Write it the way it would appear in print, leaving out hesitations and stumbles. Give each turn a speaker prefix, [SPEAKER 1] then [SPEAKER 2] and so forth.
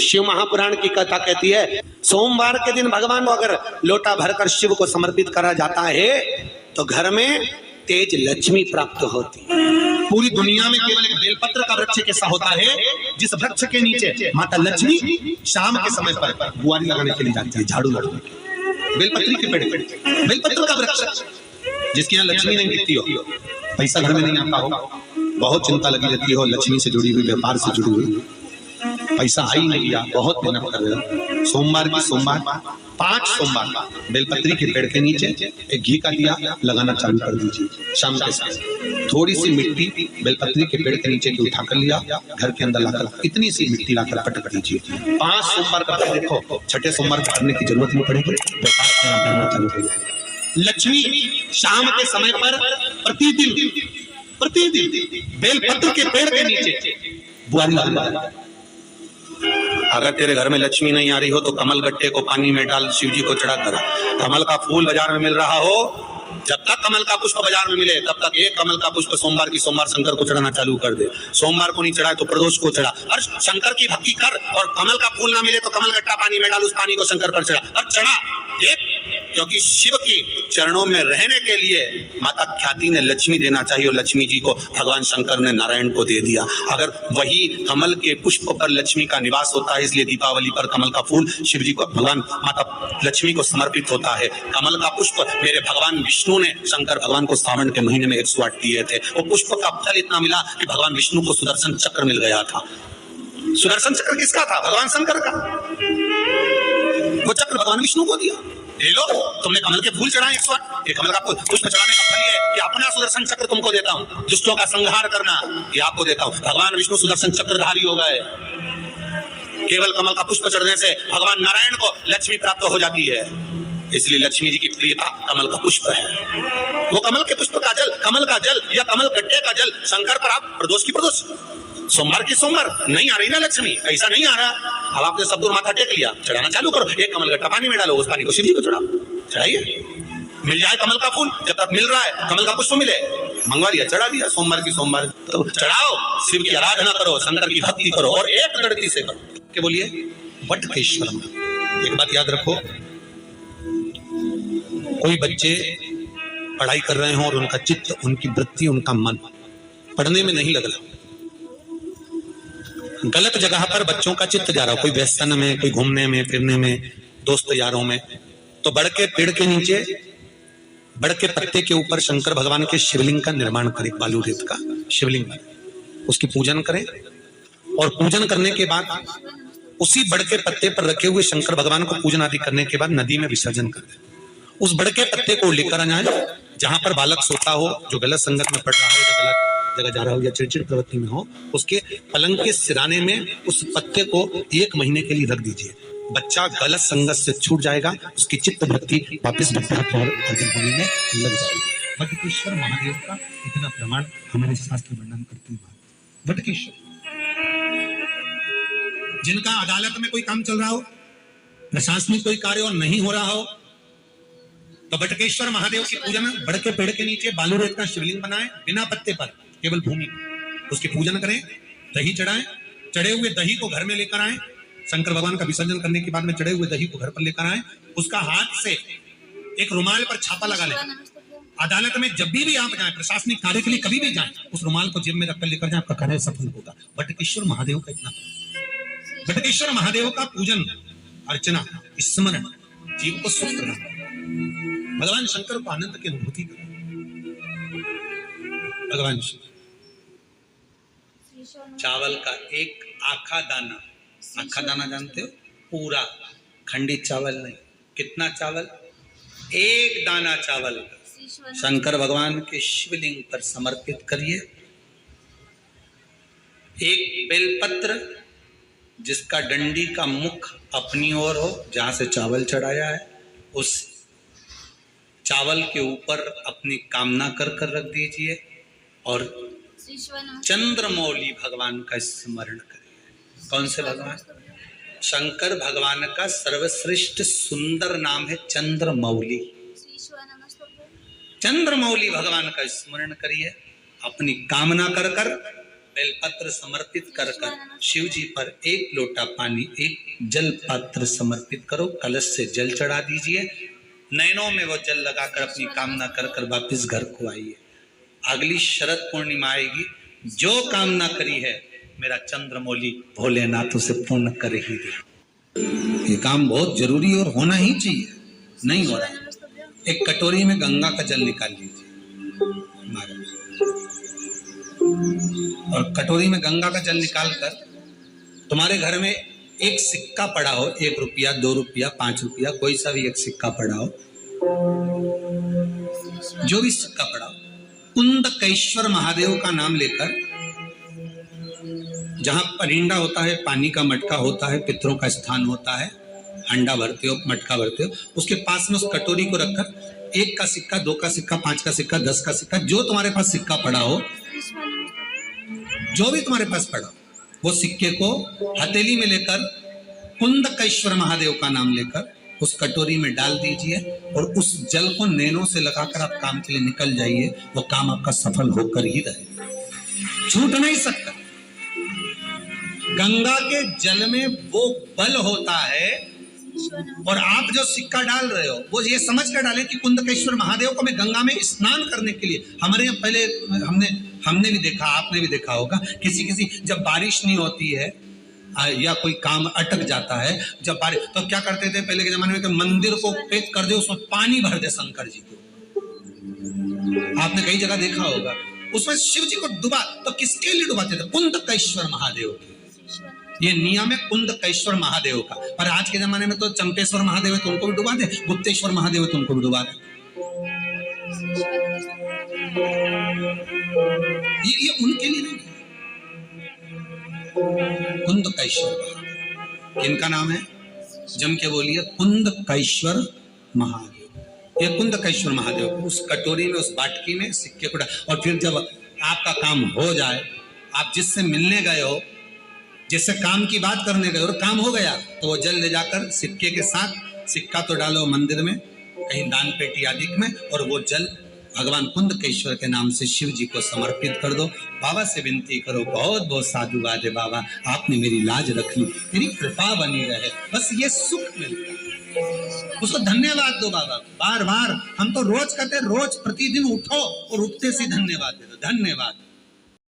[SPEAKER 1] शिव महापुराण की कथा कहती है सोमवार के दिन भगवान को अगर लोटा भरकर शिव को समर्पित करा जाता है तो घर में तेज लक्ष्मी प्राप्त होती है। पूरी दुनिया में केवल एक बेलपत्र का वृक्ष कैसा होता है जिस वृक्ष के नीचे माता लक्ष्मी शाम के समय पर बुआरी लगाने के लिए जाती है, झाड़ू लगाने के लिए। बेलपत्री के पेड़, बेलपत्र का वृक्ष जिसके यहाँ लक्ष्मी नहीं दिखती हो, पैसा घर में नहीं आता हो, बहुत चिंता लगी रहती हो, लक्ष्मी से जुड़ी हुई, व्यापार से जुड़ी हुई, पैसा आ ही नहीं गया, बहुत मेहनत कर रहे हो। सोमवार की सोमवार 5 सोमवार बेलपत्री के पेड़ के नीचे एक घी का दिया लगाना चालू कर दीजिए। शाम के समय थोड़ी सी मिट्टी बेलपत्री के पेड़ के नीचे की उठा कर लिया, घर के अंदर लाकर इतनी सी मिट्टी लाकर पटक दीजिए। 5 सोमवार का देखो, छठे सोमवार करने की जरूरत नहीं पड़ेगी, व्यापार चालू हो जाएगा। लक्ष्मी शाम के समय पर प्रतिदिन बेलपत्र के पेड़ के नीचे बुआरी लगाना। अगर तेरे घर में लक्ष्मी नहीं आ रही हो तो कमल गट्टे को पानी में डाल शिव जी को चढ़ा कर। कमल का फूल बाजार में मिल रहा हो, जब तक कमल का पुष्प बाजार में मिले तब तक एक कमल का पुष्प सोमवार की सोमवार शंकर को चढ़ाना चालू कर दे। सोमवार को नहीं चढ़ाए तो प्रदोष को चढ़ा, और शंकर की भक्ति कर। और कमल का फूल ना मिले तो कमल गट्टा पानी में डाल, उस पानी को शंकर पर चढ़ा और चढ़ा एक, क्योंकि शिव की चरणों में रहने के लिए माता ख्याति ने लक्ष्मी देना चाहिए और लक्ष्मी जी को भगवान शंकर ने नारायण को दे दिया। अगर वही कमल के पुष्प पर लक्ष्मी का निवास होता है, इसलिए दीपावली पर कमल का फूल शिव जी को भगवान माता लक्ष्मी को समर्पित होता है। कमल का पुष्प मेरे भगवान विष्णु ने शंकर भगवान को सावन के महीने में 108 दिए थे। वो पुष्प का फल इतना मिला कि भगवान विष्णु को सुदर्शन चक्र मिल गया था। सुदर्शन चक्र किसका था? भगवान शंकर का। वो चक्र भगवान विष्णु को दिया। ले लो, तुमने कमल के फूल चढ़ाए 108, ये कमल का पुष्प चढ़ाने का फल है कि अपना सुदर्शन चक्र तुमको देता हूँ, दुष्टों का संहार करना ये आपको देता हूँ। भगवान विष्णु सुदर्शन चक्रधारी हो गए। केवल कमल का पुष्प चढ़ने से भगवान नारायण को लक्ष्मी प्राप्त हो जाती है, इसलिए लक्ष्मी जी की प्रियता कमल का पुष्प है। वो कमल के पुष्प का जल, कमल का जल या कमल गट्टे का जल शंकर पर आप प्रदोष की प्रदोष, सोमवार की सोमवार नहीं आ रही ना लक्ष्मी, ऐसा नहीं आ रहा। अब आपने सब दूर माथा टेक लिया, चढ़ाना चालू करो। एक कमल गट्टा पानी में डालो, उस पानी को शिव जी को चढ़ाओ, चढ़ाइए। मिल जाए कमल का फूल, जब तक मिल रहा है कमल का पुष्प मिले, मंगवा लिया, चढ़ा दिया। सोमवार की सोमवार तो चढ़ाओ, शिव की आराधना करो, शंकर की भक्ति करो और एक गणती से करो। क्या बोलिए? वटकेश्वर। एक बात याद रखो, कोई बच्चे पढ़ाई कर रहे हो और उनका चित्त, उनकी वृत्ति, उनका मन पढ़ने में नहीं लग रहा, गलत जगह पर बच्चों का चित्त जा रहा हो, कोई व्यसन में, कोई घूमने में फिरने में, दोस्त यारों में, तो बड़ के पेड़ के नीचे, बड़ के पत्ते के ऊपर शंकर भगवान के शिवलिंग का निर्माण करें, बालू रेत का शिवलिंग, उसकी पूजन करें। और पूजन करने के बाद उसी बड़ के पत्ते पर रखे हुए शंकर भगवान को पूजन आदि करने के बाद नदी में विसर्जन कर दें। उस बड़ के पत्ते को लेकर आ जाए, जहां पर बालक सोता हो, जो गलत संगत में पड़ रहा हो, जो गलत जगह जा रहा हो या चिड़चिड़ प्रवृत्ति में हो, उसके पलंग के सिराने में उस पत्ते को 1 महीने के लिए रख दीजिए। बच्चा गलत संगत से छूट जाएगा, उसकी चित्त वृत्ति वापस भक्ति होने में लग जाएगी। वटकेश्वर महादेव का इतना प्रमाण हमारे शास्त्र वर्णन करते हैं। वटकेश्वर, जिनका अदालत में कोई काम चल रहा हो, प्रशासनिक कोई कार्य और नहीं हो रहा हो, तो वटकेश्वर महादेव की पूजन बड़ के पेड़ के नीचे बालू रेत का शिवलिंग बनाए, बिना पत्ते पर, केवल भूमि, उसकी पूजन करें, दही चढ़ाएं, चढ़े हुए दही को घर में लेकर आए, शंकर भगवान का विसर्जन करने के बाद में चढ़े हुए दही को घर पर लेकर आए, उसका हाथ से एक रुमाल पर छापा लगा लें। अदालत में जब भी आप जाएं, प्रशासनिक कार्य के लिए कभी भी जाएं, उस रुमाल को जेब में रखकर लेकर जाएं, आपका कार्य सफल होगा। वटकेश्वर महादेव का इतना, वटकेश्वर महादेव का पूजन अर्चना स्मरण जीव को सुख प्रदान, भगवान शंकर को आनंद की अनुभूति करें। भगवान चावल का एक आखा दाना, आखा दाना जानते हो? पूरा खंडित चावल नहीं। कितना चावल? एक दाना चावल शंकर भगवान के शिवलिंग पर समर्पित करिए। एक बेलपत्र जिसका डंडी का मुख अपनी ओर हो, जहां से चावल चढ़ाया है, उस चावल के ऊपर अपनी कामना कर रख दीजिए और चंद्रमौली भगवान का स्मरण करिए। कौन से भगवान? शंकर भगवान का सर्वश्रेष्ठ सुंदर नाम है चंद्रमौली। चंद्रमौली भगवान का स्मरण करिए, अपनी कामना कर बेलपत्र समर्पित कर कर शिव जी पर एक लोटा पानी, एक जल पात्र समर्पित करो, कलश से जल चढ़ा दीजिए, नैनों में वो जल लगाकर अपनी कामना कर कर वापिस घर को आइए। अगली शरद पूर्णिमा आएगी, जो कामना करी है मेरा चंद्रमौली भोलेनाथ उसे पूर्ण कर ही दे। ये काम बहुत जरूरी और होना ही चाहिए, नहीं हो रहा है। एक कटोरी में गंगा का जल निकाल लीजिए और कटोरी में गंगा का जल निकालकर तुम्हारे घर में एक सिक्का पड़ा हो, 1 रुपया, 2 रुपया, 5 रुपया, कोई सा भी एक सिक्का पड़ा हो, जो भी सिक्का पड़ा हो, कुंदकेश्वर महादेव का नाम लेकर, जहां परिंदा होता है, पानी का मटका होता है, पितरों का स्थान होता है, अंडा भरते हो, मटका भरते हो, उसके पास में उस कटोरी को रखकर 1 का सिक्का, 2 का सिक्का, 5 का सिक्का, 10 का सिक्का, जो तुम्हारे पास सिक्का पड़ा हो, जो भी तुम्हारे पास पड़ा, वो सिक्के को हथेली में लेकर कुंदकेश्वर महादेव का नाम लेकर उस कटोरी में डाल दीजिए और उस जल को नैनों से लगाकर आप काम के लिए निकल जाइए। वो काम आपका सफल होकर ही रहेगा, छूट नहीं सकता। गंगा के जल में वो बल होता है, और आप जो सिक्का डाल रहे हो वो ये समझ कर डालें कि कुंदकेश्वर महादेव को मैं गंगा में स्नान करने के लिए। हमारे यहाँ पहले हमने भी देखा, आपने भी देखा होगा, किसी जब बारिश नहीं होती है या कोई काम अटक जाता है, जब बारिश, तो क्या करते थे पहले के जमाने में कि मंदिर को पेच कर दे, उसमें पानी भर दे शंकर जी को। आपने कई जगह देखा होगा, उसमें शिव जी को डुबा, तो किसके लिए डुबाते थे? कुंदकेश्वर महादेव के। ये नियम है कुंदकेश्वर महादेव का। पर आज के जमाने में तो चंपेश्वर महादेव है तो उनको भी डुबा दे, गुप्तेश्वर महादेव है तो उनको भी डुबा दे। ये उनके लिए नहीं, कुंदकेश्वर। इनका नाम है, जम के बोलिए, कुंदकेश्वर महादेव। ये कुंदकेश्वर महादेव उस कटोरी में, उस बाटकी में सिक्के को, और फिर जब आपका काम हो जाए, आप जिससे मिलने गए हो, जिससे काम की बात करने गए और काम हो गया, तो वो जल ले जाकर सिक्के के साथ, सिक्का तो डालो मंदिर में, कहीं दान पेटी आदि में, और वो जल भगवान कुंदकेश्वर के नाम से शिव जी को समर्पित कर दो। बाबा से विनती करो, बहुत बहुत साधुवाद है बाबा, आपने मेरी लाज रख ली, मेरी कृपा बनी रहे, बस ये सुख मिलता है, उसको धन्यवाद दो बाबा। बार बार हम तो रोज कहते, रोज प्रतिदिन उठो और उठते से धन्यवाद दे दो, धन्यवाद।